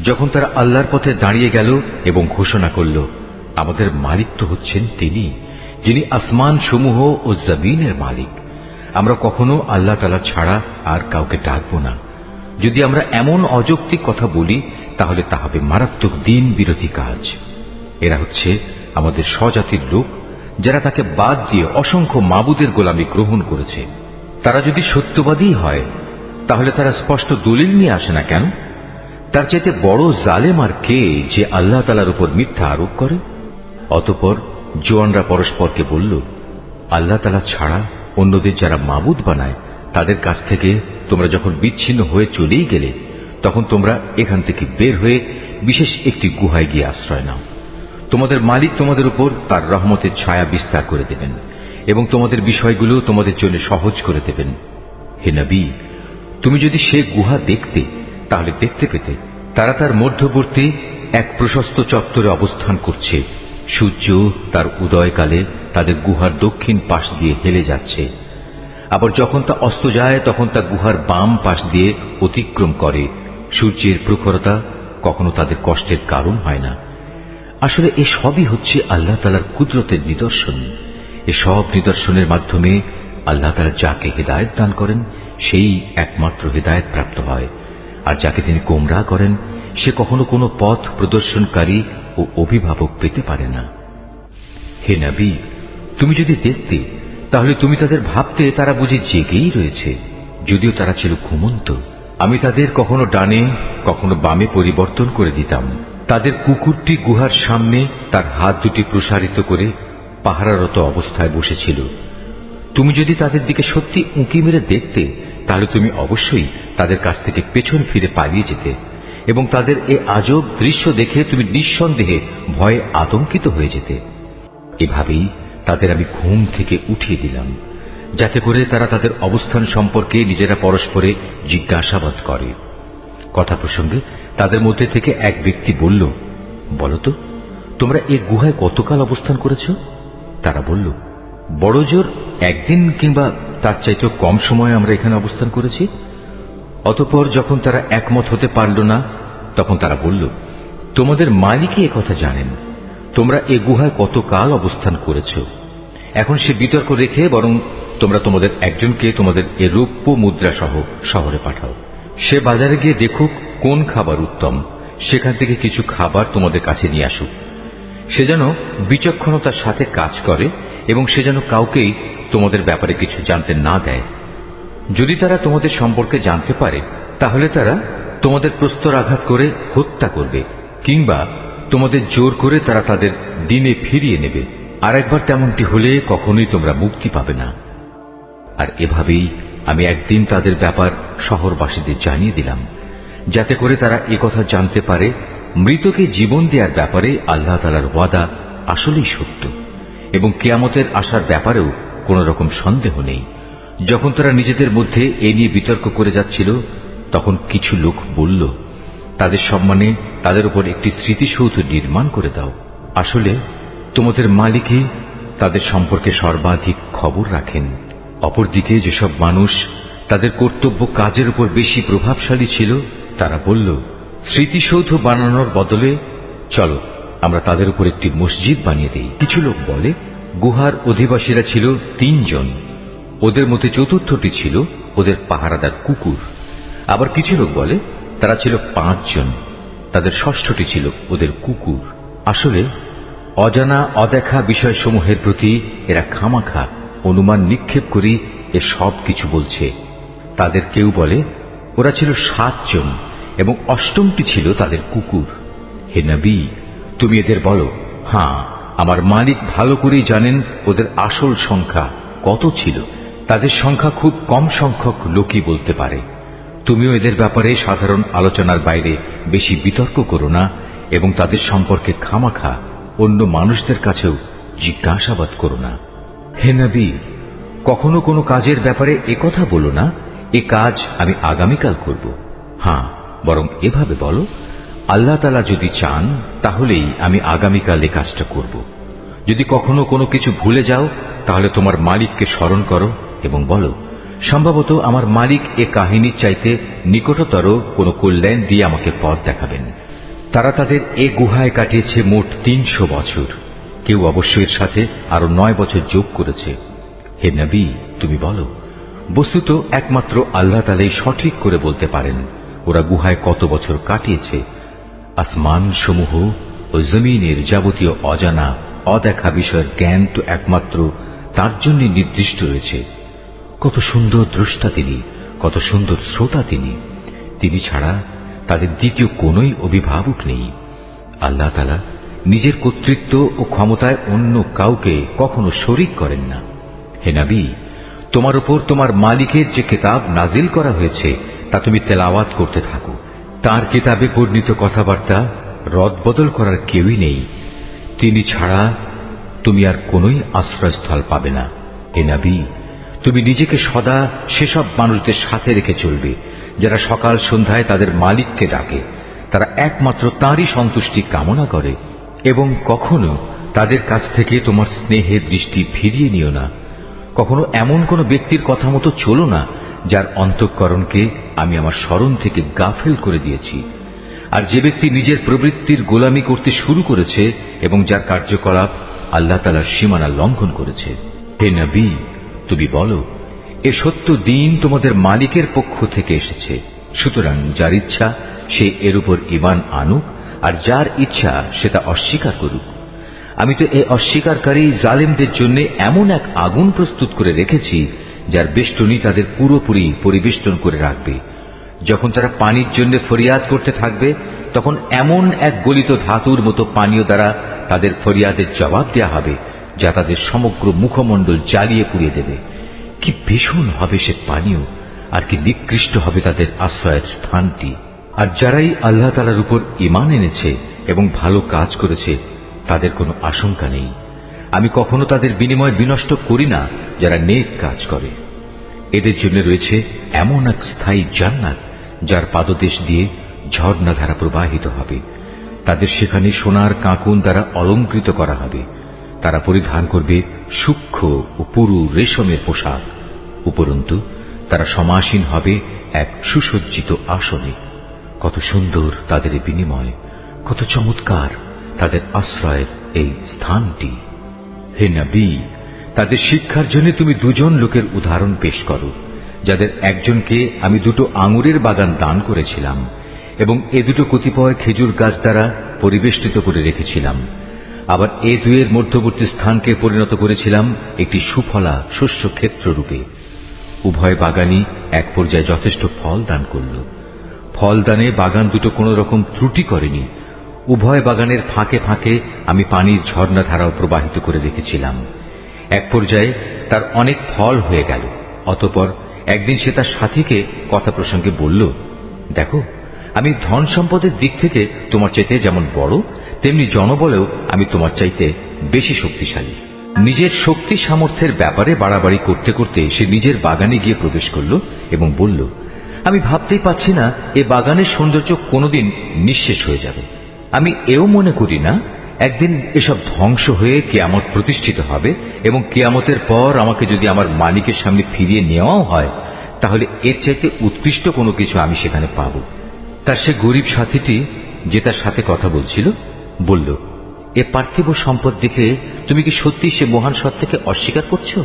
যখন তারা আল্লাহর পথে দাঁড়িয়ে গেল এবং ঘোষণা করল, আমাদের মালিক তো হচ্ছেন তিনি, যিনি আসমান সমূহ ও জমিনের মালিক। আমরা কখনো আল্লাহ তাআলা ছাড়া আর কাউকে ডাকব না। যদি আমরা এমন অযৌক্তিক কথা বলি তাহলে তা হবে মারাত্মক দিন বিরোধী কাজ। এরা হচ্ছে আমাদের স্বজাতির লোক, যারা তাকে বাদ দিয়ে অসংখ্য মাবুদের গোলামি গ্রহণ করেছে। তারা যদি সত্যবাদী হয় তাহলে তারা স্পষ্ট দলিল নিয়ে আসে না কেন? তার চাইতে বড় জালেম আর কে, যে আল্লাহ তাআলার উপর মিথ্যা আরোপ করে? অতঃপর জোয়ানরা পরস্পরকে বলল, আল্লাহ তাআলা ছাড়া অন্যদের যারা মাবুদ বানায় তাদের কাছ থেকে তোমরা যখন বিচ্ছিন্ন হয়ে চলেই গেলে, তখন তোমরা এখান থেকে বের হয়ে বিশেষ একটি গুহায় গিয়ে আশ্রয় নাও। তোমাদের মালিক তোমাদের উপর তার রহমতের ছায়া বিস্তার করে দেবেন এবং তোমাদের বিষয়গুলো তোমাদের জন্য সহজ করে দেবেন। হে নবী, তুমি যদি সে গুহা দেখতে তাহলে দেখতে পেতে তারা তার মধ্যবর্তী এক প্রশস্ত চত্বরে অবস্থান করছে। সূর্য তার উদয়কালে তাদের গুহার দক্ষিণ পাশ দিয়ে হেলে যাচ্ছে, আবার যখন তা অস্ত যায় তখন তা গুহার বাম পাশ দিয়ে অতিক্রম করে। সূর্যের প্রখরতা কখনো তাদের কষ্টের কারণ হয় না। আসলে এ সবই হচ্ছে আল্লাহ তাআলার কুদরতের নিদর্শন। এসব নিদর্শনের মাধ্যমে আল্লাহ তাআলা যাকে হেদায়েত দান করেন সেই একমাত্র হেদায়েত প্রাপ্ত হয়, আর যাকে তিনি গোমরাহ করেন সে কখনো কোনো পথ প্রদর্শনকারী ও অভিভাবক পেতে পারে না। হে নবী, তুমি যদি দেখতে তাহলে তুমি তাদের ভাবতে তারা বুঝি জেগেই রয়েছে, যদিও তারা ছিল ঘুমন্ত। আমি তাদের কখনো ডানে কখনো বামে পরিবর্তন করে দিতাম। তাদের কুকুরটি গুহার সামনে তার হাত দুটি প্রসারিত করে পাহারারত অবস্থায় বসেছিল। তুমি যদি তাদের দিকে সত্যি উঁকি মেরে দেখতে তাহলে তুমি অবশ্যই তাদের কাছ থেকে পেছন ফিরে পালিয়ে যেতে এবং তাদের এ আজব দৃশ্য দেখে তুমি নিঃসন্দেহে ভয়ে আতঙ্কিত হয়ে যেতে। এভাবেই তাদের আমি ঘুম থেকে উঠিয়ে দিলাম, যাতে করে তারা তাদের অবস্থান সম্পর্কে নিজেরা পরস্পরে জিজ্ঞাসাবাদ করে। কথা প্রসঙ্গে তাদের মধ্যে থেকে এক ব্যক্তি বলল, বলতো তোমরা এই গুহায় কতকাল অবস্থান করেছ? তারা বলল, বড় জোর একদিন কিংবা তার চাইতেও কম সময় আমরা এখানে অবস্থান করেছি। অতঃপর যখন তারা একমত হতে পারল না তখন তারা বলল, তোমাদের মালিকই একথা জানেন তোমরা এ গুহায় কতকাল অবস্থান করেছ। এখন সে বিতর্ক রেখে বরং তোমরা তোমাদের একজনকে তোমাদের এ রৌপ্য মুদ্রা সহ শহরে পাঠাও। সে বাজারে গিয়ে দেখুক কোন খাবার উত্তম, সেখান থেকে কিছু খাবার তোমাদের কাছে নিয়ে আসুক। সে যেন বিচক্ষণতার সাথে কাজ করে এবং সে যেন কাউকেই তোমাদের ব্যাপারে কিছু জানতে না দেয়। যদি তারা তোমাদের সম্পর্কে জানতে পারে তাহলে তারা তোমাদের প্রস্তরাঘাত করে হত্যা করবে, কিংবা তোমাদের জোর করে তারা তাদের দিনে ফিরিয়ে নেবে। আর একবার তেমনটি হলে কখনোই তোমরা মুক্তি পাবে না। আর এভাবেই আমি একদিন তাদের ব্যাপার শহরবাসীদের জানিয়ে দিলাম, যাতে করে তারা একথা জানতে পারে মৃতকে জীবন দেওয়ার ব্যাপারে আল্লাহ তাআলার ওয়াদা আসলেই সত্য এবং কিয়ামতের আসার ব্যাপারেও কোন রকম সন্দেহ নেই। যখন তারা নিজেদের মধ্যে এ নিয়ে বিতর্ক করে যাচ্ছিল তখন কিছু লোক বলল, তাদের সম্মানে তাদের উপর একটি স্মৃতিসৌধ নির্মাণ করে দাও। আসলে তোমাদের মালিকই তাদের সম্পর্কে সর্বাধিক খবর রাখেন। অপরদিকে যেসব মানুষ তাদের কর্তব্য কাজের উপর বেশি প্রভাবশালী ছিল তারা বলল, স্মৃতিসৌধ বানানোর বদলে চলো আমরা তাদের উপর একটি মসজিদ বানিয়ে দিই। কিছু লোক বলে, গুহার অধিবাসীরা ছিল 3 জন, ওদের মধ্যে চতুর্থটি ছিল ওদের পাহারাদার কুকুর। আবার কিছু লোক বলে তারা ছিল 5 জন, তাদের ষষ্ঠটি ছিল ওদের কুকুর। আসলে অজানা অদেখা বিষয়সমূহের প্রতি এরা খামাখা অনুমান নিক্ষেপ করি এ সব কিছু বলছে। তাদের কেউ বলে ওরা ছিল 7 জন এবং অষ্টমটি ছিল তাদের কুকুর। হে নবী, তুমি এদের বলো, হ্যাঁ আমার মালিক ভালো করেই জানেন ওদের আসল সংখ্যা কত ছিল। তাদের সংখ্যা খুব কম সংখ্যক লোকই বলতে পারে। তুমিও এদের ব্যাপারে সাধারণ আলোচনার বাইরে বেশি বিতর্ক করো না এবং তাদের সম্পর্কে খামাখা অন্য মানুষদের কাছেও জিজ্ঞাসাবাদ করো না। হে নবী, কখনো কোনো কাজের ব্যাপারে একথা বলো না, এ কাজ আমি আগামীকাল করব। হ্যাঁ, বরং এভাবে বলো, আল্লাহ তাআলা যদি চান তাহলেই আমি আগামীকাল এ কাজটা করব। যদি কখনো কোনো কিছু ভুলে যাও তাহলে তোমার মালিককে স্মরণ করো এবং বলো, সম্ভবত আমার মালিক এ কাহিনীর চাইতে নিকটতর কোনো কল্যাণ দিয়ে আমাকে পথ দেখাবেন। তারা তাদের এ গুহায় কাটিয়েছে মোট 300 বছর। কেউ অবশ্য এর সাথে আরো 9 বছর যোগ করেছে। হে নবী, তুমি বলো, বস্তুত একমাত্র আল্লাহ তাআলাই সঠিক করে বলতে পারেন ওরা গুহায় কত বছর কাটিয়েছে। আসমান সমূহ ও জমিনের যাবতীয় অজানা অদেখা বিষয়ের জ্ঞান তো একমাত্র তার জন্য নির্দিষ্ট রয়েছে। কত সুন্দর দ্রষ্টা তিনি, কত সুন্দর শ্রোতা তিনি। তিনি ছাড়া তাদের দ্বিতীয় কোনই অভিভাবক নেই। আল্লাহ তাআলা নিজের কর্তৃত্ব ও ক্ষমতায় অন্য কাউকে কখনো শরীক করেন না। হে নবী, তোমার উপর তোমার মালিকের যে কিতাব নাজিল করা হয়েছে তা তুমি তেলাওয়াত করতে থাকো। তার কিতাবে বর্ণিত কথাবার্তা রদবদল করার কেউই নেই। তিনি ছাড়া তুমি আর কোনই আশ্রয়স্থল পাবে না। হে নবী, তুমি নিজেকে সদা সেসব মানুষদের সাথে রেখে চলবে যারা সকাল সন্ধ্যায় তাদের মালিককে ডাকে। তারা একমাত্র তাঁরই সন্তুষ্টি কামনা করে এবং কখনো তাদের কাছ থেকে তোমার স্নেহের দৃষ্টি ফিরিয়ে নিও না। কখনো এমন কোন ব্যক্তির কথা মতো চলো না যার অন্তঃকরণকে আমি আমার স্মরণ থেকে গাফেল করে দিয়েছি। আর যে ব্যক্তি নিজের প্রবৃত্তির গোলামি করতে শুরু করেছে এবং যার কার্যকলাপ আল্লাহ তাআলার সীমানা লঙ্ঘন করেছে। হে নবী, তুমি বলো, এ সত্য দিন তোমাদের মালিকের পক্ষ থেকে এসেছে। সুতরাং যার ইচ্ছা সে এর উপর ঈমান আনুক, আর যার ইচ্ছা সে তা অস্বীকার করুক। আমি তো এই অস্বীকারী জালেমদের জন্য এমন এক আগুন প্রস্তুত করে রেখেছি যার বেষ্টনী তাদের পুরোপুরি পরিবেষ্টন করে রাখবে। যখন তারা পানির জন্য ফরিয়াদ করতে থাকবে তখন এমন এক গলিত ধাতুর মতো পানীয় দ্বারা তাদের ফরিয়াদের জবাব দেয়া হবে যা তাদের সমগ্র মুখমণ্ডল জ্বালিয়ে পুড়িয়ে দেবে। কি ভীষণ হবে সে পানীয়, আর কি নিকৃষ্ট হবে তাদের আশ্রয়ের স্থানটি। আর যারাই আল্লাহ তাআলার উপর ঈমান এনেছে এবং ভালো কাজ করেছে তাদের কোনো আশঙ্কা নেই। আমি কখনো তাদের বিনিময় বিনষ্ট করি না যারা নেক কাজ করে। এদের জন্য রয়েছে এমন এক স্থায়ী জান্নাত যার পাদদেশ দিয়ে ঝর্ণাধারা প্রবাহিত হবে। তাদের সেখানে সোনার কাঁকুন দ্বারা অলঙ্কৃত করা হবে। তারা পরিধান করবে সূক্ষ্ম ও পুরু রেশমের পোশাক। উপরন্তু তারা সমাসীন হবে এক সুসজ্জিত আসনে। কত সুন্দর তাদের বিনিময়, কত চমৎকার তাদের আশ্রয়ের এই স্থানটি। হে নবী, তাদের শিক্ষার জন্য তুমি দুজন লোকের উদাহরণ পেশ করো, যাদের একজনকে আমি 2 আঙুরের বাগান দান করেছিলাম এবং এ 2 কতিপয় খেজুর গাছ দ্বারা পরিবেষ্টিত করে রেখেছিলাম। আবার এ দুয়ের মধ্যবর্তী স্থানকে পরিণত করেছিলাম একটি সুফলা শস্য ক্ষেত্র রূপে। উভয় বাগানই এক পর্যায়ে যথেষ্ট ফল দান করল। ফলদানে বাগান 2 কোন রকম ত্রুটি করেনি। উভয় বাগানের ফাঁকে ফাঁকে আমি পানির ঝর্ণাধারাও প্রবাহিত করে রেখেছিলাম। এক পর্যায়ে তার অনেক ফল হয়ে গেল। অতঃপর একদিন সে তার সাথীকে কথা প্রসঙ্গে বলল, দেখো, আমি ধন সম্পদের দিক থেকে তোমার চাইতে যেমন বড়, তেমনি জনবলেও আমি তোমার চাইতে বেশি শক্তিশালী। নিজের শক্তি সামর্থ্যের ব্যাপারে বাড়াবাড়ি করতে করতে সে নিজের বাগানে গিয়ে প্রবেশ করল এবং বলল, আমি ভাবতেই পাচ্ছি না এ বাগানের সৌন্দর্য কোনোদিন নিঃশেষ হয়ে যাবে। আমি এও মনে করি না একদিন এসব ধ্বংস হয়ে কিয়ামত প্রতিষ্ঠিত হবে এবং কিয়ামতের পর আমাকে যদি আমার মালিকের সামনে ফিরিয়ে নেওয়াও হয় তাহলে এর চাইতে উৎকৃষ্ট কোনো কিছু আমি সেখানে পাব। তার সে গরিব সাথীটি যে তার সাথে কথা বলছিল বলল, এ পার্থিব সম্পদ দেখে তুমি কি সত্যি সে মহান সত্তাকে অস্বীকার করছো,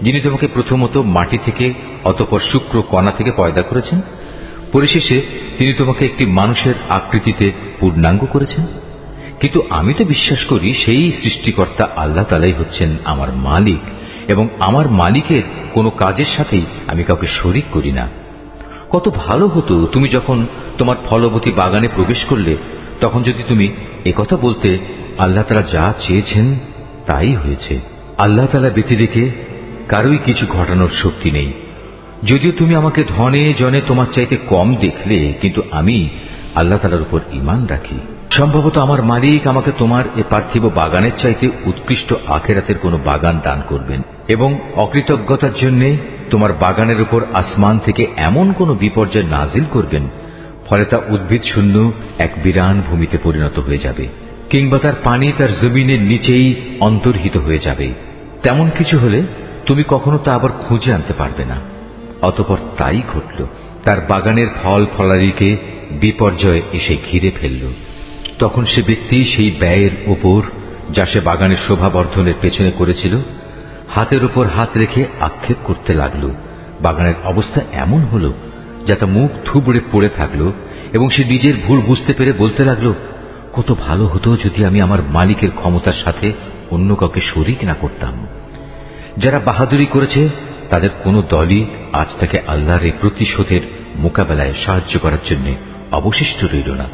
যিনি তোমাকে প্রথমত মাটি থেকে অতঃপর শুক্র কণা থেকে পয়দা করেছেন, পরিশেষে তিনি তোমাকে একটি মানুষের আকৃতিতে পূর্ণাঙ্গ করেছেন? কিন্তু আমি তো বিশ্বাস করি সেই সৃষ্টিকর্তা আল্লাহ তাআলাই হচ্ছেন আমার মালিক এবং আমার মালিকের কোনো কাজের সাথেই আমি কাউকে শরীক করি না। কত ভালো হতো তুমি যখন তোমার ফলবতী বাগানে প্রবেশ করলে তখন যদি তুমি একথা বলতে, আল্লাহ তাআলা যা চেয়েছেন তাই হয়েছে। আল্লাহ তাআলা ব্যতি রেখে কারোই কিছু ঘটানোর শক্তি নেই। যদিও তুমি আমাকে ধনে জনে তোমার চাইতে কম দেখলে, কিন্তু আমি আল্লাহ তাআলার উপর ঈমান রাখি। সম্ভবত আমার মালিক আমাকে তোমার এ পার্থিব বাগানের চাইতে উৎকৃষ্ট আখিরাতের কোনো বাগান দান করবেন এবং অকৃতজ্ঞতার জন্য তোমার বাগানের উপর আসমান থেকে এমন কোনো বিপর্যয় নাজিল করবেন ফলে তা উদ্ভিদ শূন্য এক বিরান ভূমিতে পরিণত হয়ে যাবে, কিংবা তার পানি তার জমিনের নিচেই অন্তর্হিত হয়ে যাবে। তেমন কিছু হলে তুমি কখনো তা আবার খুঁজে আনতে পারবে না। অতঃপর তাই ঘটল। তার বাগানের ফল ফলারিকে বিপর্যয় এসে ঘিরে ফেলল। তখন সে ব্যক্তি সেই ব্যয়ের উপর যা সে বাগানের শোভাবর্ধনের পেছনে করেছিল হাতের উপর হাত রেখে আক্ষেপ করতে লাগল। বাগানের অবস্থা এমন হল যাতে মুখ থুবড়ে পড়ে থাকলো এবং সে নিজের ভুল বুঝতে পেরে বলতে লাগলো, কত ভালো হতো যদি আমি আমার মালিকের ক্ষমতার সাথে অন্য কাউকে শরিক না করতাম। যারা বাহাদুরি করেছে তাদের কোনো দলই আজ থেকে আল্লাহর এই প্রতিশোধের মোকাবেলায় সাহায্য করার জন্য অবশিষ্ট রইল না,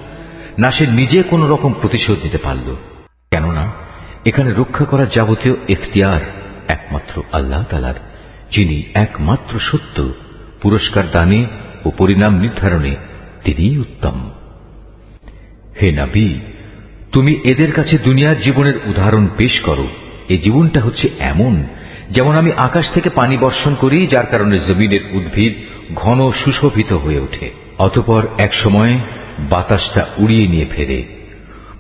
না সে নিজে কোন রকম প্রতিশোধ নিতে পারল। কেননা এখানে রক্ষা করার যাবতীয় এখতিয়ার একমাত্র আল্লাহ তাআলার, যিনি একমাত্র সত্য। পুরস্কার দানে ও পরিণাম নির্ধারণে তিনিই উত্তম। হে নবী, তুমি এদের কাছে দুনিয়ার জীবনের উদাহরণ পেশ করো। এই জীবনটা হচ্ছে এমন যেমন আমি আকাশ থেকে পানি বর্ষণ করি, যার কারণে জমিনের উদ্ভিদ ঘন সুশোভিত হয়ে ওঠে, অতঃপর এক সময় বাতাসটা উড়িয়ে নিয়ে ফেরে।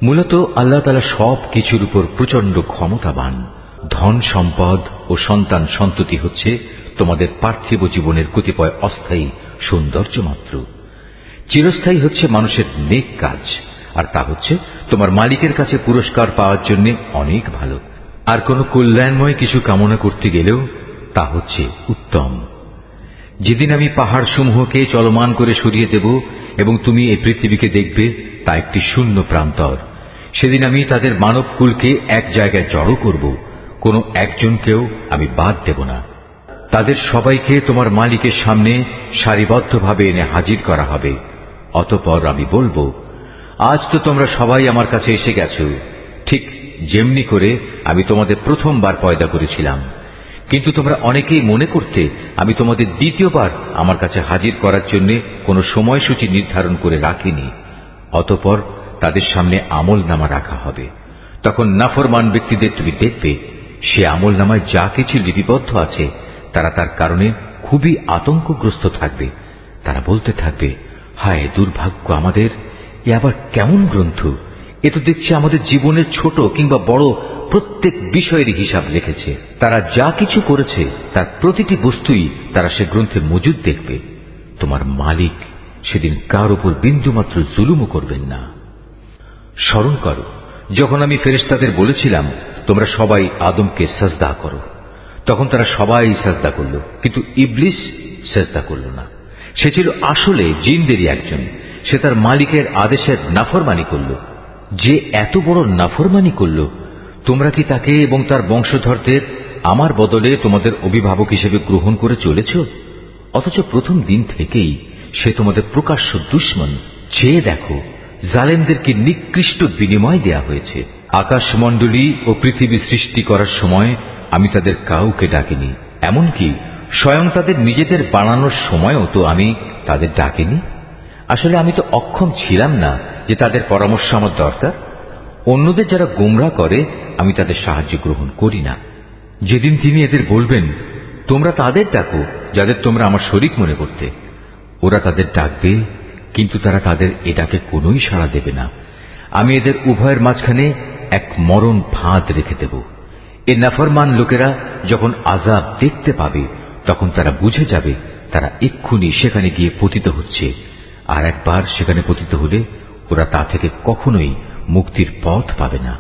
মূলত আল্লাহ তাআলা সব কিছুর উপর প্রচন্ড ক্ষমতাবান। ধন সম্পদ ও সন্তান সন্ততি হচ্ছে তোমাদের পার্থিব জীবনের কতিপয় অস্থায়ী সৌন্দর্য মাত্র। চিরস্থায়ী হচ্ছে মানুষের নেক কাজ, আর তা হচ্ছে তোমার মালিকের কাছে পুরস্কার পাওয়ার জন্য অনেক ভালো। আর কোন কল্যাণময় কিছু কামনা করতে গেলেও তা হচ্ছে উত্তম। যেদিন আমি পাহাড় সমূহকে চলমান করে সরিয়ে দেব এবং তুমি এই পৃথিবীকে দেখবে তা একটি শূন্য প্রান্তর, সেদিন আমি তাদের মানবকুলকে এক জায়গায় জড়ো করব, কোনো একজনকেও আমি বাদ দেব না। তাদের সবাইকে তোমার মালিকের সামনে সারিবদ্ধভাবে এনে হাজির করা হবে। অতঃপর আমি বলবো, আজ তো তোমরা সবাই আমার কাছে এসে গেছ, ঠিক যেমনি করে আমি তোমাদের প্রথমবার পয়দা করেছিলাম। কিন্তু তোমরা অনেকেই মনে করতে আমি তোমাদের দ্বিতীয়বার আমার কাছে হাজির করার জন্য কোনো সময়সূচি নির্ধারণ করে রাখিনি। অতঃপর তাদের সামনে আমলনামা রাখা হবে। তখন নাফরমান ব্যক্তিদের তুমি দেখবে সে আমলনামায় যা কিছু লিপিবদ্ধ আছে তারা তার কারণে খুবই আতঙ্কগ্রস্ত থাকবে। তারা বলতে থাকবে, হায় দুর্ভাগ্য আমাদের, এ আবার কেমন গ্রন্থ! এ তো দেখছি আমাদের জীবনের ছোট কিংবা বড় প্রত্যেক বিষয়েরই হিসাব রেখেছে। তারা যা কিছু করেছে তার প্রতিটি বস্তুই তারা সে গ্রন্থে মজুদ দেখবে। তোমার মালিক সেদিন কার উপর বিন্দুমাত্র জুলুমও করবেন না। স্মরণ করো যখন আমি ফেরেশতাদের বলেছিলাম তোমরা সবাই আদমকে সাজদা করো, তখন তারা সবাই সাজদা করল, কিন্তু ইবলিস সাজদা করল না। সে ছিল আসলে জিনদেরই একজন। সে তার মালিকের আদেশের নাফরমানি করল। যে এত বড় নাফরমানি করল, তোমরা কি তাকে এবং তার বংশধরদের আমার বদলে তোমাদের অভিভাবক হিসেবে গ্রহণ করে চলেছ? অথচ প্রথম দিন থেকেই সে তোমাদের প্রকাশ্য দুশমন। চেয়ে দেখো, জালেমদেরকে নিকৃষ্ট বিনিময় দেয়া হয়েছে। আকাশমণ্ডলী ও পৃথিবী সৃষ্টি করার সময় আমি তাদের কাউকে ডাকিনি, এমনকি স্বয়ং তাদের নিজেদের বানানোর সময়ও তো আমি তাদের ডাকিনি। আসলে আমি তো অক্ষম ছিলাম না যে তাদের পরামর্শ আমার দরকার। অন্যদের যারা গোমরা করে আমি তাদের সাহায্য গ্রহণ করি না। যেদিন তিনি এদের বলবেন, তোমরা তাদের ডাকো যাদের তোমরা আমার শরীক মনে করতে, ওরা তাদের ডাকবে, কিন্তু তারা তাদের এ ডাকে কোনোই সাড়া দেবে না। আমি এদের উভয়ের মাঝখানে এক মরণ ফাঁদ রেখে দেব। এ নাফরমান লোকেরা যখন আযাব দেখতে পাবে তখন তারা বুঝে যাবে তারা এক্ষুনি সেখানে গিয়ে পতিত হচ্ছে, আর একবার সেখানে পতিত হলে ওরা তা থেকে কখনোই মুক্তির পথ পাবে না।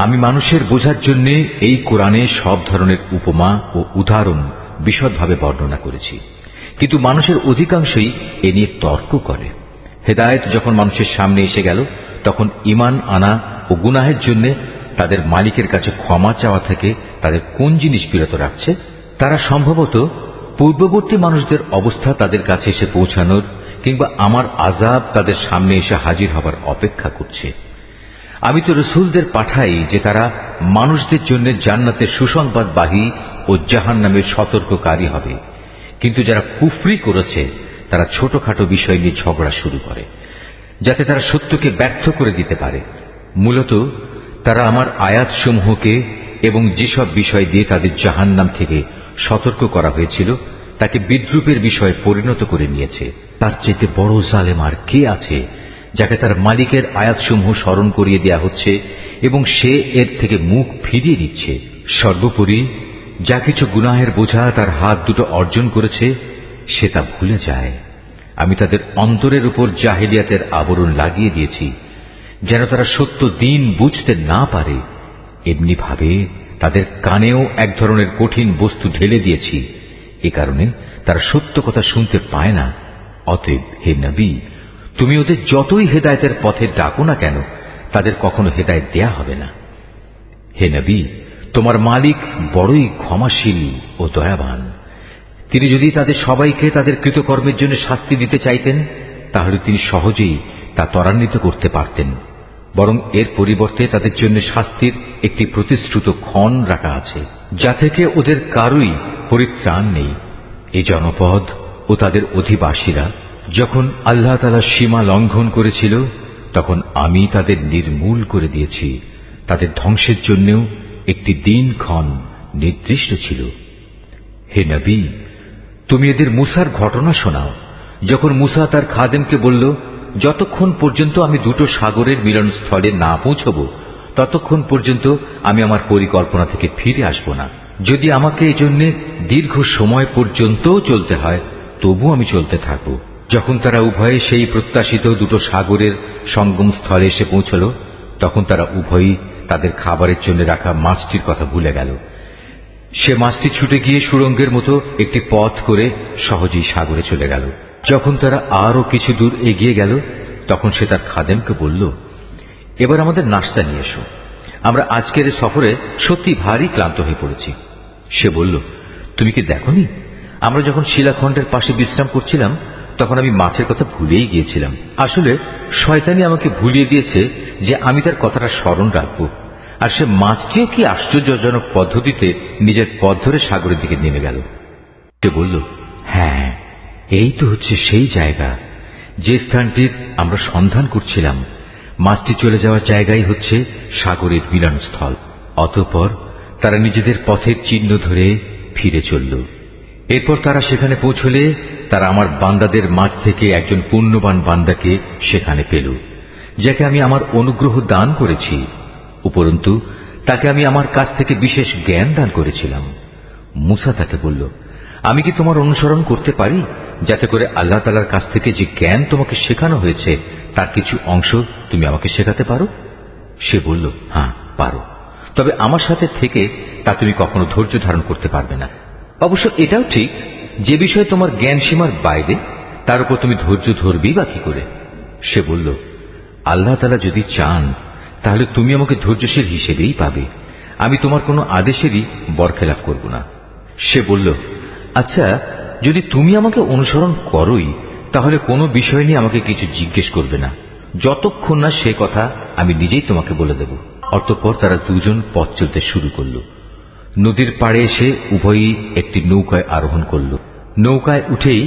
আমি মানুষের বোঝার জন্য এই কোরআনে সব ধরনের উপমা ও উদাহরণ বিশদভাবে বর্ণনা করেছি, কিন্তু মানুষের অধিকাংশই এ নিয়ে তর্ক করে। হেদায়েত যখন মানুষের সামনে এসে গেল তখন ঈমান আনা ও গুনাহের জন্য তাদের মালিকের কাছে ক্ষমা চাওয়া থেকে তাদের কোন জিনিস বিরত রাখছে? তারা সম্ভবত পূর্ববর্তী মানুষদের অবস্থা তাদের কাছে এসে পৌঁছানোর কিংবা আমার আযাব তাদের সামনে এসে হাজির হবার অপেক্ষা করছে। আমি তো রসুলদের পাঠাই যে তারা মানুষদের জন্য জান্নাতের সুসংবাদবাহী ও জাহান্নামের সতর্ককারী হবে, কিন্তু যারা কুফরি করেছে তারা ছোটখাটো বিষয় নিয়ে ঝগড়া শুরু করে যাতে তারা সত্যকে ব্যর্থ করে দিতে পারে। মূলত তারা আমার আয়াতসমূহকে এবং যেসব বিষয় দিয়ে তাদের জাহান্নাম থেকে সতর্ক করা হয়েছিল তাকে বিদ্রূপের বিষয়ে পরিণত করে নিয়েছে। তার চাইতে বড় জালেম আর কে আছে যাকে তার মালিকের আয়াতসমূহ স্মরণ করিয়ে দেয়া হচ্ছে এবং সে এর থেকে মুখ ফিরিয়ে দিচ্ছে। সর্বোপরি যা কিছু গুনাহের বোঝা তার হাত দুটো অর্জন করেছে সে তা ভুলে যায়। আমি তাদের অন্তরের উপর জাহেলিয়াতের আবরণ লাগিয়ে দিয়েছি, যেন তারা সত্য দিন বুঝতে না পারে। এমনি ভাবে তাদের কানেও এক ধরনের কঠিন বস্তু ঢেলে দিয়েছি, এ কারণে তারা সত্য কথা শুনতে পায় না। অতএব হে নবী, তুমি ওদের যতই হেদায়েতের পথে ডাকো না কেন, তাদের কখনো হেদায়েত দেয়া হবে না। হে নবী, তোমার মালিক বড়ই ক্ষমাশীল ও দয়াবান। তিনি যদি তাদের সবাইকে তাদের কৃতকর্মের জন্য শাস্তি দিতে চাইতেন, তাহলে তিনি সহজেই তা ত্বরান্বিত করতে পারতেন। বরং এর পরিবর্তে তাদের জন্য শাস্তির একটি প্রতিশ্রুত ক্ষণ রাখা আছে, যা থেকে ওদের কারোই পরিত্রাণ নেই। এই জনপদ ও তাদের অধিবাসীরা যখন আল্লাহ তাআলা সীমা লঙ্ঘন করেছিল, তখন আমি তাদের নির্মূল করে দিয়েছি। তাদের ধ্বংসের জন্যও একটি দিনক্ষণ নির্দিষ্ট ছিল। হে নবী, তুমি এদের মূসার ঘটনা শোনাও। যখন মূসা তার খাদেমকে বলল, যতক্ষণ পর্যন্ত আমি দুটো সাগরের মিলনস্থলে না পৌঁছব, ততক্ষণ পর্যন্ত আমি আমার পরিকল্পনা থেকে ফিরে আসব না। যদি আমাকে এজন্য দীর্ঘ সময় পর্যন্ত চলতে হয়, তবু আমি চলতে থাকব। যখন তারা উভয়ে সেই প্রত্যাশিত দুটো সাগরের সঙ্গম স্থলে এসে পৌঁছল, তখন তারা উভয়ই তাদের খাবারের জন্য রাখা মাছটির কথা ভুলে গেল। সে মাছটি ছুটে গিয়ে সুড়ঙ্গের মতো একটি পথ করে সহজেই সাগরে চলে গেল। যখন তারা আরো কিছু দূর এগিয়ে গেল, তখন সে তার খাদেমকে বলল, এবার আমাদের নাস্তা নিয়ে এসো। আমরা আজকের সফরে সত্যি ভারী ক্লান্ত হয়ে পড়েছি। সে বলল, তুমি কি দেখোনি, আমরা যখন শিলাখণ্ডের পাশে বিশ্রাম করছিলাম, তখন আমি মাছের কথা ভুলেই গিয়েছিলাম। আসলে শয়তানি আমাকে ভুলিয়ে দিয়েছে যে আমি তার কথাটা স্মরণ রাখব। আর সে মাছটিও কি আশ্চর্যজনক পদ্ধতিতে নিজের পথ ধরে সাগরের দিকে নেমে গেল। সে বলল, হ্যাঁ, এই তো হচ্ছে সেই জায়গা যে স্থানটির আমরা সন্ধান করছিলাম। মাছটি চলে যাওয়ার জায়গাই হচ্ছে সাগরের মিলনস্থল। অতঃপর তারা নিজেদের পথের চিহ্ন ধরে ফিরে চলল। এরপর তারা সেখানে পৌঁছলে তারা আমার বান্দাদের মাঝ থেকে একজন পুণ্যবান বান্দাকে সেখানে পেল, যাকে আমি আমার অনুগ্রহ দান করেছি। উপরন্তু তাকে আমি আমার কাছ থেকে বিশেষ জ্ঞান দান করেছিলাম। মূসা তাকে বলল, আমি কি তোমার অনুসরণ করতে পারি, যাতে করে আল্লাহ তাআলার কাছ থেকে যে জ্ঞান তোমাকে শেখানো হয়েছে তার কিছু অংশ তুমি আমাকে শেখাতে পারো? সে বলল, হ্যাঁ পারো, তবে আমার সাথে থেকে তা তুমি কখনো ধৈর্য ধারণ করতে পারবে না। অবশ্য এটাও ঠিক, যে বিষয়ে তোমার জ্ঞান সীমার বাইরে, তার উপর তুমি ধৈর্য ধরবেই বা কি করে? সে বলল, আল্লাহ তাআলা যদি চান, তাহলে তুমি আমাকে ধৈর্যশীল হিসেবেই পাবে। আমি তোমার কোনো আদেশেরই বরখেলাপ করব না। সে বলল, আচ্ছা, যদি তুমি আমাকে অনুসরণ করোই, তাহলে কোনো বিষয় নিয়ে আমাকে কিছু জিজ্ঞেস করবে না, যতক্ষণ না সে কথা আমি নিজেই তোমাকে বলে দেব। অতঃপর তারা দুজন পথ চলতে শুরু করল। নদীর পাড়ে এসে উভয়ই একটি নৌকায় আরোহণ করল। নৌকায় উঠেই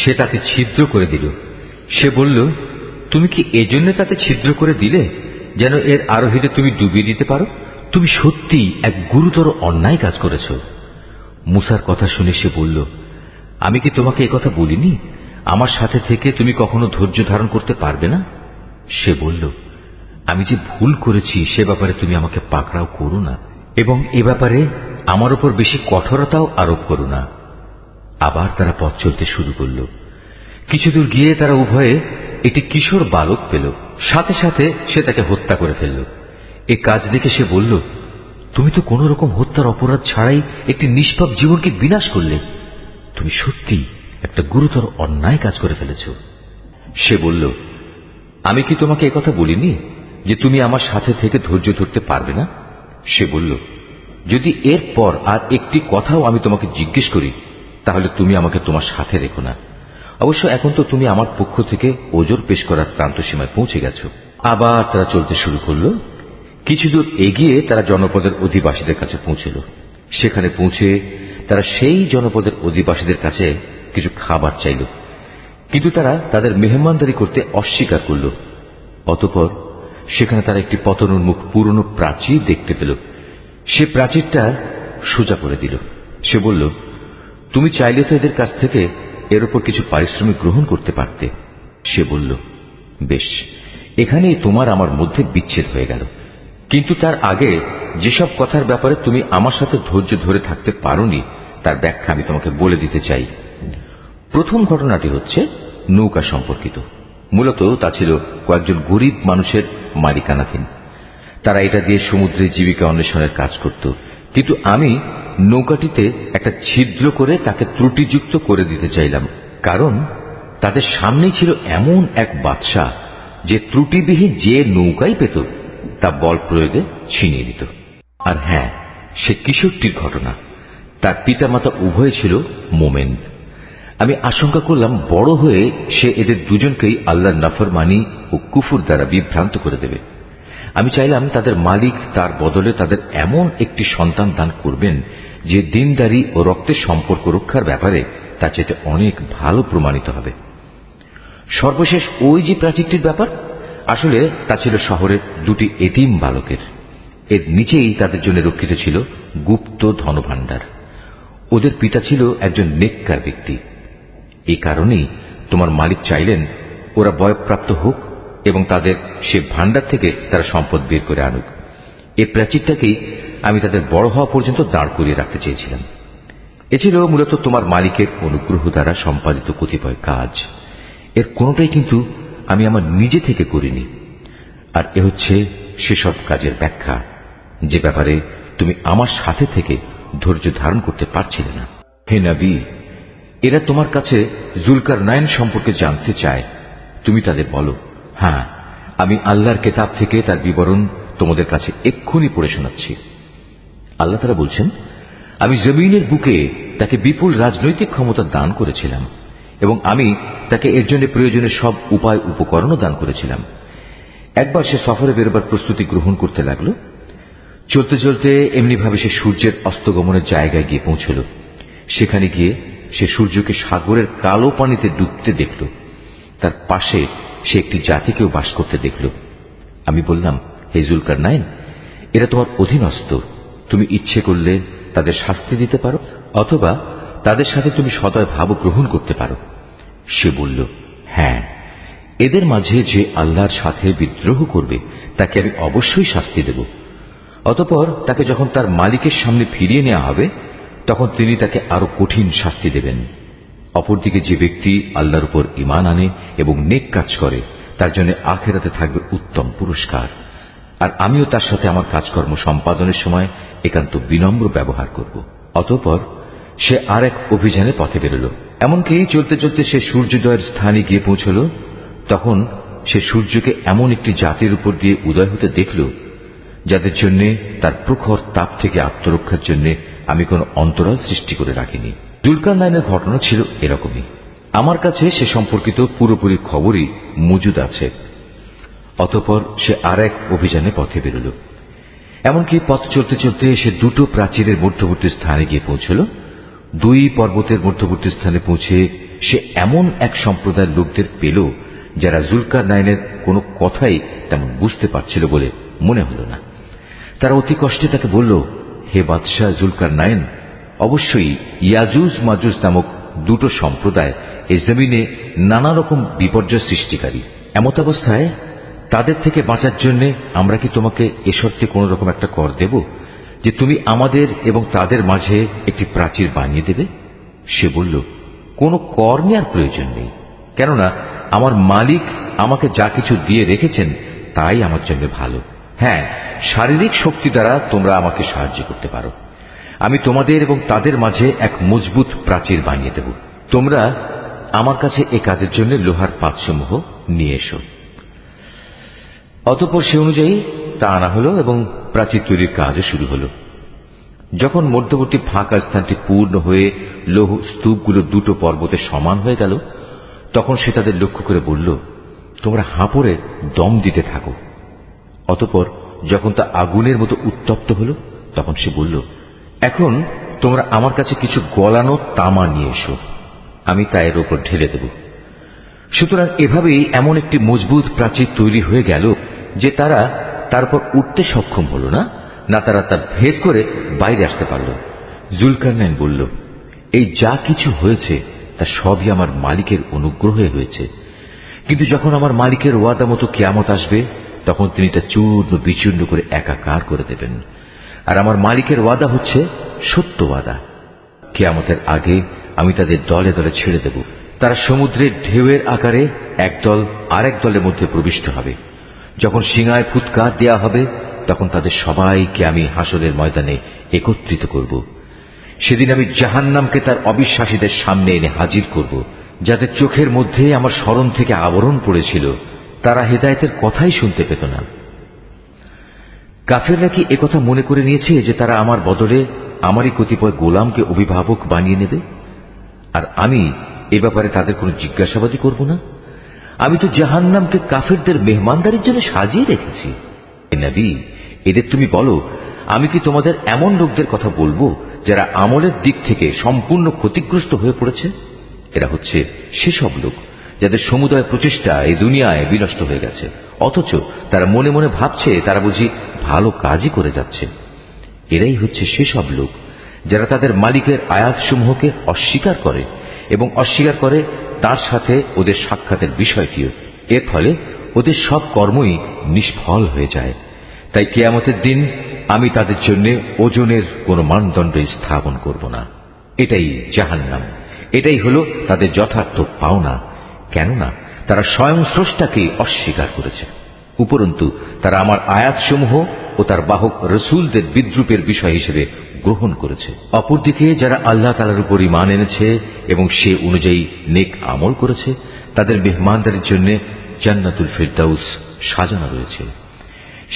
সে তাতে ছিদ্র করে দিল। সে বলল, তুমি কি এজন্য তাতে ছিদ্র করে দিলে যেন এর আরোহীতে তুমি ডুবিয়ে দিতে পারো? তুমি সত্যিই এক গুরুতর অন্যায় কাজ করেছ। মূসার কথা শুনে সে বলল, আমি কি তোমাকে একথা বলিনি, আমার সাথে থেকে তুমি কখনো ধৈর্য ধারণ করতে পারবে না? সে বলল, আমি যে ভুল করেছি সে ব্যাপারে তুমি আমাকে পাকড়াও করো না, এবং এ ব্যাপারে আমার উপর বেশি কঠোরতাও আরোপ করো না। আবার তারা পথ চলতে শুরু করল। কিছু দূর গিয়ে তারা উভয়ে একটি কিশোর বালক পেল। সাথে সাথে সে তাকে হত্যা করে ফেলল। এ কাজ দেখে সে বলল, তুমি তো কোন রকম হত্যার অপরাধ ছাড়াই একটি নিষ্পাপ জীবনকে বিনাশ করলে। তুমি সত্যি একটা গুরুতর অন্যায় কাজ করে ফেলেছ। সে বলল, আমি কি তোমাকে একথা বলিনি যে তুমি আমার সাথে থেকে ধৈর্য ধরতে পারবে না? সে বলল, যদি এরপর আর একটি কথাও আমি তোমাকে জিজ্ঞেস করি, তাহলে তুমি আমাকে তোমার সাথে রেখো না। অবশ্য এখন তো তুমি আমার পক্ষ থেকে ওজর পেশ করার প্রান্ত সীমায় পৌঁছে গেছো। আবার তারা চলতে শুরু করল। কিছু দূর এগিয়ে তারা জনপদের অধিবাসীদের কাছে পৌঁছল। সেখানে পৌঁছে তারা সেই জনপদের অধিবাসীদের কাছে কিছু খাবার চাইল, কিন্তু তারা তাদের মেহমানদারি করতে অস্বীকার করল। অতঃপর সেখানে তারা একটি পতনোন্মুখ পুরনো প্রাচীর দেখতে পেল। সে প্রাচীরটা সোজা করে দিল। সে বলল, তুমি চাইলে তো এদের কাছ থেকে এর উপর কিছু পারিশ্রমিক গ্রহণ করতে পারতে। সে বলল, বেশ, এখানেই তোমার আমার মধ্যে বিচ্ছেদ হয়ে গেল। কিন্তু তার আগে যেসব কথার ব্যাপারে তুমি আমার সাথে ধৈর্য ধরে থাকতে পারোনি, তার ব্যাখ্যা আমি তোমাকে বলে দিতে চাই। প্রথম ঘটনাটি হচ্ছে নৌকা সম্পর্কিত। মূলত তা ছিল কয়েকজন গরিব মানুষের মালিকানাধীন। তারা এটা দিয়ে সমুদ্রে জীবিকা অন্বেষণের কাজ করত, কিন্তু আমি নৌকাটিতে একটা ছিদ্র করে তাকে ত্রুটিযুক্ত করে দিতে চাইলাম, কারণ তাদের সামনেই ছিল এমন এক বাদশা যে ত্রুটিবিহীন যে নৌকাই পেত তা বল প্রয়োগে ছিনিয়ে নিত। আর হ্যাঁ, সে কিশোরটির ঘটনা। তার পিতামাতা উভয় ছিল মোমেন। আমি আশঙ্কা করলাম বড় হয়ে সে এদের দুজনকেই আল্লাহর নাফরমানি ও কুফর দ্বারা বিভ্রান্ত করে দেবে। আমি চাইলাম তাদের মালিক তার বদলে তাদের এমন একটি সন্তান দান করবেন যে দিনদারি ও রক্তের সম্পর্ক রক্ষার ব্যাপারে তা চাইতে অনেক ভালো প্রমাণিত হবে। সর্বশেষ ওই যে প্রাচীরটির ব্যাপার, আসলে তা ছিল শহরের দুটি এতিম বালকের। এর নিচেই তাদের জন্য রক্ষিত ছিল গুপ্ত ধনভাণ্ডার। ওদের পিতা ছিল একজন নেককার ব্যক্তি। এই কারণেই তোমার মালিক চাইলেন ওরা বয়ঃপ্রাপ্ত হোক এবং তাদের সে ভাণ্ডার থেকে তারা সম্পদ বের করে আনুক। এই প্রাচীরটাকেই আমি তাদের বড় হওয়া পর্যন্ত দাঁড় করিয়ে রাখতে চেয়েছিলাম। এ ছিল মূলত তোমার মালিকের অনুগ্রহ দ্বারা সম্পাদিত কতিপয় কাজ। এর কোনোটাই কিন্তু আমি আমার নিজে থেকে করিনি। আর এ হচ্ছে সেসব কাজের ব্যাখ্যা যে ব্যাপারে তুমি আমার সাথে থেকে ধৈর্য ধারণ করতে পারছিলে না। হে নবী, এরা তোমার কাছে জুলকারনাইন সম্পর্কে জানতে চায়। তুমি তাদের বলো, হ্যাঁ, আমি আল্লাহর কেতাব থেকে তার বিবরণ তোমাদের কাছে এক্ষুনি পড়ে শোনাচ্ছি। আল্লাহ তাআলা বলছেন, আমি জমিনের বুকে তাকে বিপুল রাজনৈতিক ক্ষমতা দান করেছিলাম এবং আমি তাকে এর জন্য প্রয়োজনীয় সব উপায় উপকরণও দান করেছিলাম। একবার সে সফরে বেরোবার প্রস্তুতি গ্রহণ করতে লাগল। চলতে চলতে এমনিভাবে সে সূর্যের অস্তগমনের জায়গায় গিয়ে পৌঁছল। সেখানে গিয়ে সে সূর্যকে সাগরের কালো পানিতে ডুবতে দেখল। তার পাশে সে একটি জাতিকেও বাস করতে দেখল। আমি বললাম, হে জুলকারনাইন, এরা তোমার অধীনস্থ। তুমি ইচ্ছে করলে তাদের শাস্তি দিতে পারো অথবা তাদের সাথে তুমি সদয় ভাব গ্রহণ করতে পারো। সে বলল, হ্যাঁ, এদের মাঝে যে আল্লাহর সাথে বিদ্রোহ করবে তাকে আমি অবশ্যই শাস্তি দেব। অতঃপর তাকে যখন তার মালিকের সামনে ফিরিয়ে নেওয়া হবে তখন তিনি তাকে আরো কঠিন শাস্তি দেবেন। অপরদিকে যে ব্যক্তি আল্লাহর উপর ঈমান আনে এবং নেক কাজ করে তার জন্য আখিরাতে থাকবে উত্তম পুরস্কার। আর আমিও তার সাথে আমার কাজকর্ম সম্পাদনের সময় একান্ত বিনম্র ব্যবহার করব। অতঃপর সে আর এক অভিযানে পথে বেরোল। এমনকি চলতে চলতে সে সূর্যোদয়ের স্থানে গিয়ে পৌঁছল। তখন সে সূর্যকে এমন একটি জাতির উপর দিয়ে উদয় হতে দেখল যাদের জন্য তার প্রখর তাপ থেকে আত্মরক্ষার জন্য আমি কোনো অন্তরাল সৃষ্টি করে রাখিনি। জুলকারনাইনের ঘটনা ছিল এরকমই। আমার কাছে সে সম্পর্কিত পুরোপুরি খবরই মজুদ আছে। অতঃপর সে আর এক অভিযানে পথে বেরোল। এমনকি পথ চলতে চলতে সে দুটো প্রাচীরের মধ্যবর্তী স্থানে গিয়ে পৌঁছল। দুই পর্বতের মধ্যবর্তী স্থানে পৌঁছে সে এমন এক সম্প্রদায়ের লোকদের পেল যারা জুলকারনাইনের কোনো কথাই তেমন বুঝতে পারছিল বলে মনে হল না। তারা অতি কষ্টে তাকে বলল, হে বাদশাহ জুলকারনাইন, অবশ্যই ইয়াজুজ মাজুজ নামক দুটো সম্প্রদায় এই জমিনে নানা রকম বিপর্যয় সৃষ্টিকারী। এমত অবস্থায় তাদের থেকে বাঁচার জন্য আমরা কি তোমাকে এ শর্তে কোন রকম একটা কর দেব যে তুমি আমাদের এবং তাদের মাঝে একটি প্রাচীর বানিয়ে দেবে? সে বলল, কোনো কর নেওয়ার প্রয়োজন নেই, কেননা আমার মালিক আমাকে যা কিছু দিয়ে রেখেছেন তাই আমার জন্য ভালো। হ্যাঁ, শারীরিক শক্তি দ্বারা তোমরা আমাকে সাহায্য করতে পারো। আমি তোমাদের এবং তাদের মাঝে এক মজবুত প্রাচীর বানিয়ে দেব। তোমরা আমার কাছে এ কাজের জন্য লোহার পাতসমূহ নিয়ে এসো। অতঃপর সে অনুযায়ী তা আনা হলো এবং প্রাচীর তৈরির কাজও শুরু হলো। যখন মধ্যবর্তী ফাঁকা স্থানটি পূর্ণ হয়ে লৌহ স্তূপগুলো দুটো পর্বতে সমান হয়ে গেল তখন সে তাদের লক্ষ্য করে বলল, তোমরা হাঁপড়ে দম দিতে থাকো। অতঃপর যখন তা আগুনের মতো উত্তপ্ত হল তখন সে বলল, এখন তোমরা আমার কাছে কিছু গলানো তামা নিয়ে এসো, আমি তা এর উপর ঢেলে দেব। সুতরাং এভাবেই এমন একটি মজবুত প্রাচীর তৈরি হয়ে গেল যে তারা তার উপর উঠতে সক্ষম হল না, না তারা তা ভেদ করে বাইরে আসতে পারল। জুলকারনাইন বলল, এই যা কিছু হয়েছে তা সবই আমার মালিকের অনুগ্রহে হয়েছে, কিন্তু যখন আমার মালিকের ওয়াদা মতো কিয়ামত আসবে তখন তিনি তা চূর্ণ বিচূর্ণ করে একাকার করে দেবেন। আর আমার মালিকের ওয়াদা হচ্ছে সত্য ওয়াদা। কিয়ামতের আগে আমি তাদের দলে দলে ছেড়ে দেব তারা সমুদ্রের ঢেউয়ের আকারে একদল আরেক দলের মধ্যে প্রবিষ্ট হবে। যখন সিঙায় ফুৎকার দেয়া হবে তখন তাদের সবাইকে আমি হাসরের ময়দানে একত্রিত করব। সেদিন আমি জাহান্নামকে তার অবিশ্বাসীদের সামনে এনে হাজির করব, যাদের চোখের মধ্যে আমার স্মরণ থেকে আবরণ পড়েছিল, তারা হেদায়েতের কথাই শুনতে পেত না। কাফেররা কি একথা মনে করে নিয়েছে যে তারা আমার বদলে আমারই কতিপয় গোলামকে অভিভাবক বানিয়ে নেবে, আর আমি এ ব্যাপারে তাদের কোনো জিজ্ঞাসাবাদই করব না? আমি তো জাহান্নামকে কাফেরদের মেহমানদারির জন্য সাজিয়ে রেখেছি। হে নবী, এদের তুমি বলো, আমি কি তোমাদের এমন লোকদের কথা বলবো যারা আমলের দিক থেকে সম্পূর্ণ ক্ষতিগ্রস্ত হয়ে পড়েছে? এরা হচ্ছে সেসব লোক যাদের সমুদয় প্রচেষ্টা এই দুনিয়ায় বিনষ্ট হয়ে গেছে, অথচ তারা মনে মনে ভাবছে তারা বুঝি ভালো কাজই করে যাচ্ছে। এরাই হচ্ছে সেসব লোক যারা তাদের মালিকের আয়াতসমূহকে অস্বীকার করে এবং অস্বীকার করে তার সাথে ওদের সাক্ষাতের বিষয়টিও। এর ফলে ওদের সব কর্মই নিষ্ফল হয়ে যায়। তাই কিয়ামতের দিন আমি তাদের জন্য ওজনের কোনো মানদণ্ড স্থাপন করব না। এটাই জাহান্নাম, এটাই হলো তাদের যথার্থ পাওনা। কেননা তারা স্বয়ং স্রষ্টাকে অস্বীকার করেছে, উপরন্তু তারা আমার আয়াতসমূহ ও তার বাহক রসুলদের বিদ্রুপের বিষয় হিসেবে গ্রহণ করেছে। অপরদিকে যারা আল্লাহ তাআলার উপর ঈমান এনেছে এবং সে অনুযায়ী নেক আমল করেছে, তাদের মেহমানদারির জন্য জান্নাতুল ফিরদাউস সাজানো রয়েছে।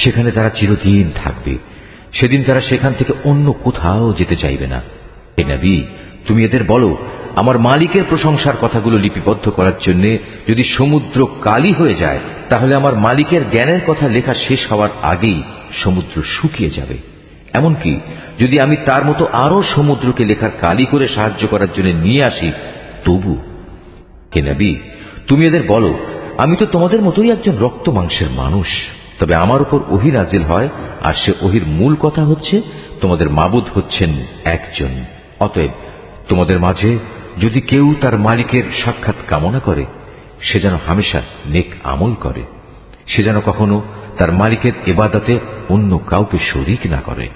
সেখানে তারা চিরদিন থাকবে। সেদিন তারা সেখান থেকে অন্য কোথাও যেতে চাইবে না। হে নবী, তুমি এদের বলো, আমার মালিকের প্রশংসার কথাগুলো লিপিবদ্ধ করার জন্য যদি সমুদ্র কালি হয়ে যায়, তাহলে আমার মালিকের জ্ঞানের কথা লেখা শেষ হওয়ার আগেই সমুদ্র শুকিয়ে যাবে। এমনকি যদি আমি তার মতো আরো সমুদ্রকে লেখার কালি করে সাহায্য করার জন্য নিয়ে আসি, তবু। হে নবী, তুমি এদের বলো, আমি তো তোমাদের মতোই একজন রক্ত মাংসের মানুষ, তবে আমার উপর ওহী নাজিল হয়, আর সে ওহীর মূল কথা হচ্ছে তোমাদের মাবুদ হচ্ছেন একজন। অতএব তোমাদের মাঝে যদি কেউ তার মালিকের সাক্ষাৎ কামনা করে, সে যেন হামেশা নেক আমল করে, সে যেন কখনো তার মালিকের ইবাদতে অন্য কাউকে শরীক না করে।